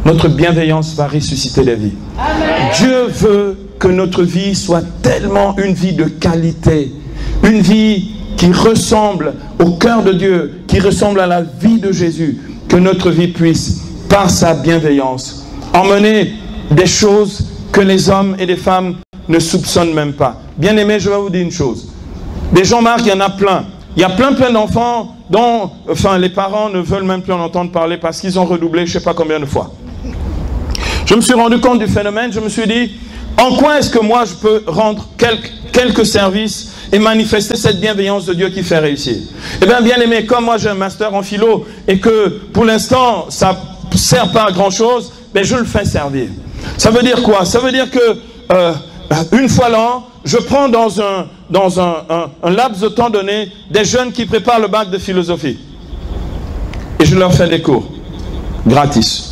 Notre bienveillance va ressusciter les vies. Amen. Dieu veut que notre vie soit tellement une vie de qualité, une vie qui ressemble au cœur de Dieu, qui ressemble à la vie de Jésus, que notre vie puisse, par sa bienveillance, emmener des choses que les hommes et les femmes ne soupçonnent même pas. Bien aimé, je vais vous dire une chose. Des Jean-Marc, il y en a plein. Il y a plein d'enfants dont les parents ne veulent même plus en entendre parler parce qu'ils ont redoublé je ne sais pas combien de fois. Je me suis rendu compte du phénomène, je me suis dit, en quoi est-ce que moi je peux rendre quelques services et manifester cette bienveillance de Dieu qui fait réussir? Eh bien, bien aimé, comme moi j'ai un master en philo et que pour l'instant ça ne sert pas à grand chose, mais je le fais servir. Ça veut dire quoi? Ça veut dire que une fois l'an, je prends dans un laps de temps donné des jeunes qui préparent le bac de philosophie. Et je leur fais des cours, gratis.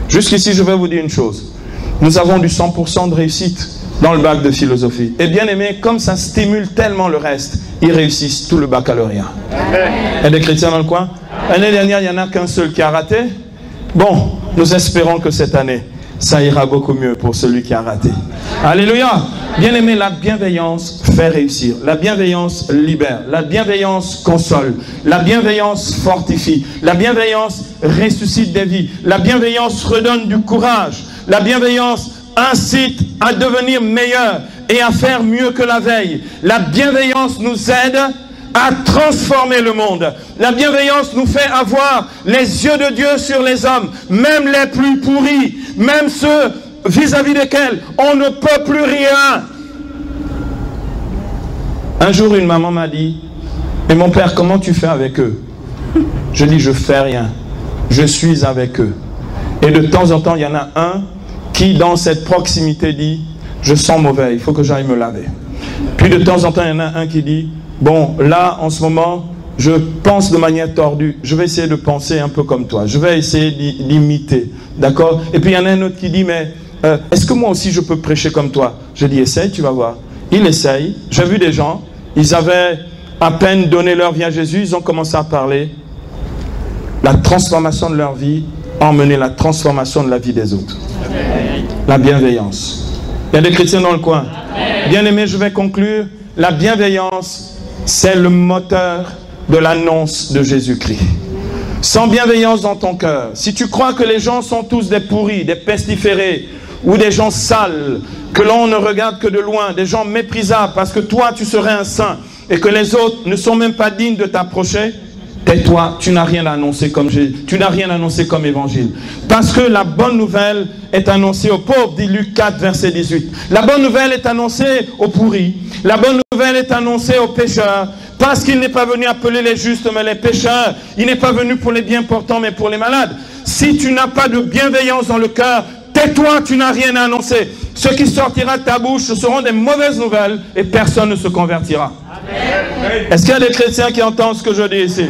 Jusqu'ici, je vais vous dire une chose. Nous avons du 100% de réussite dans le bac de philosophie. Et bien aimé, comme ça stimule tellement le reste, ils réussissent tout le baccalauréat. Il y a des chrétiens dans le coin? L'année dernière, il n'y en a qu'un seul qui a raté. Bon, nous espérons que cette année, ça ira beaucoup mieux pour celui qui a raté. Alléluia! Bien aimé, la bienveillance fait réussir. La bienveillance libère. La bienveillance console. La bienveillance fortifie. La bienveillance ressuscite des vies. La bienveillance redonne du courage. La bienveillance incite à devenir meilleur et à faire mieux que la veille. La bienveillance nous aide à transformer le monde. La bienveillance nous fait avoir les yeux de Dieu sur les hommes, même les plus pourris, même ceux vis-à-vis desquels on ne peut plus rien. Un jour, une maman m'a dit, mais mon père, comment tu fais avec eux? Je dis, je fais rien. Je suis avec eux. Et de temps en temps, il y en a un qui, dans cette proximité, dit, je sens mauvais, il faut que j'aille me laver. Puis de temps en temps, il y en a un qui dit, bon, là, en ce moment, je pense de manière tordue. Je vais essayer de penser un peu comme toi. Je vais essayer d'imiter. D'accord? Et puis il y en a un autre qui dit, mais est-ce que moi aussi je peux prêcher comme toi? Je dis, essaye, tu vas voir. Il essaye. J'ai vu des gens, ils avaient à peine donné leur vie à Jésus, ils ont commencé à parler. La transformation de leur vie a emmené la transformation de la vie des autres. La bienveillance. Il y a des chrétiens dans le coin. Bien aimé, je vais conclure. La bienveillance, c'est le moteur de l'annonce de Jésus-Christ. Sans bienveillance dans ton cœur, si tu crois que les gens sont tous des pourris, des pestiférés, ou des gens sales, que l'on ne regarde que de loin, des gens méprisables, parce que toi tu serais un saint, et que les autres ne sont même pas dignes de t'approcher, tais-toi, tu n'as rien annoncé comme tu n'as rien annoncé comme évangile. Parce que la bonne nouvelle est annoncée aux pauvres, dit Luc 4, verset 18. La bonne nouvelle est annoncée aux pourris. La bonne nouvelle est annoncée aux pécheurs. Parce qu'il n'est pas venu appeler les justes, mais les pécheurs. Il n'est pas venu pour les bien portants, mais pour les malades. Si tu n'as pas de bienveillance dans le cœur, tais-toi, tu n'as rien à annoncer. Ce qui sortira de ta bouche, ce seront des mauvaises nouvelles et personne ne se convertira. Est-ce qu'il y a des chrétiens qui entendent ce que je dis ici?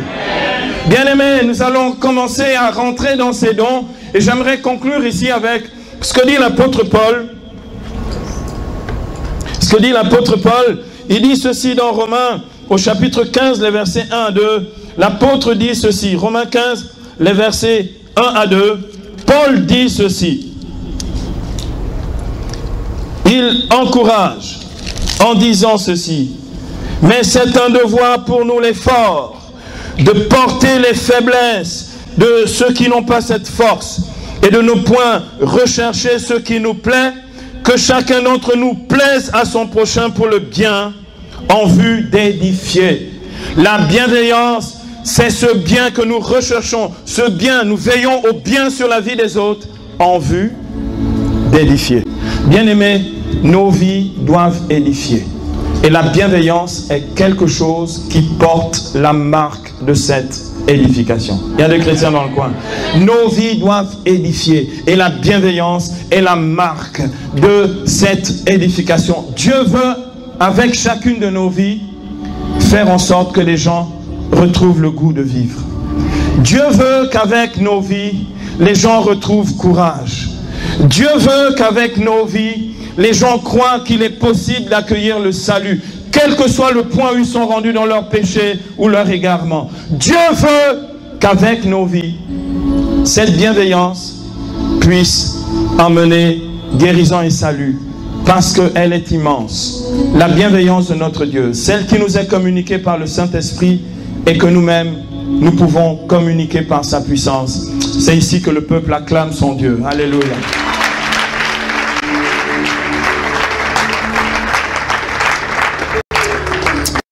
Bien aimés, nous allons commencer à rentrer dans ces dons et j'aimerais conclure ici avec ce que dit l'apôtre Paul. Ce que dit l'apôtre Paul, il dit ceci dans Romains au chapitre 15, les versets 1 à 2. L'apôtre dit ceci, Romains 15, les versets 1 à 2. Paul dit ceci. Il encourage en disant ceci. Mais c'est un devoir pour nous les forts de porter les faiblesses de ceux qui n'ont pas cette force et de ne point rechercher ce qui nous plaît, que chacun d'entre nous plaise à son prochain pour le bien en vue d'édifier. La bienveillance, c'est ce bien que nous recherchons, ce bien, nous veillons au bien sur la vie des autres en vue d'édifier. Bien-aimés, nos vies doivent édifier. Et la bienveillance est quelque chose qui porte la marque de cette édification. Il y a des chrétiens dans le coin. Nos vies doivent édifier. Et la bienveillance est la marque de cette édification. Dieu veut, avec chacune de nos vies, faire en sorte que les gens retrouvent le goût de vivre. Dieu veut qu'avec nos vies, les gens retrouvent courage. Dieu veut qu'avec nos vies, les gens croient qu'il est possible d'accueillir le salut, quel que soit le point où ils sont rendus dans leur péché ou leur égarement. Dieu veut qu'avec nos vies, cette bienveillance puisse emmener guérison et salut, parce qu'elle est immense. La bienveillance de notre Dieu, celle qui nous est communiquée par le Saint-Esprit et que nous-mêmes, nous pouvons communiquer par sa puissance. C'est ici que le peuple acclame son Dieu. Alléluia.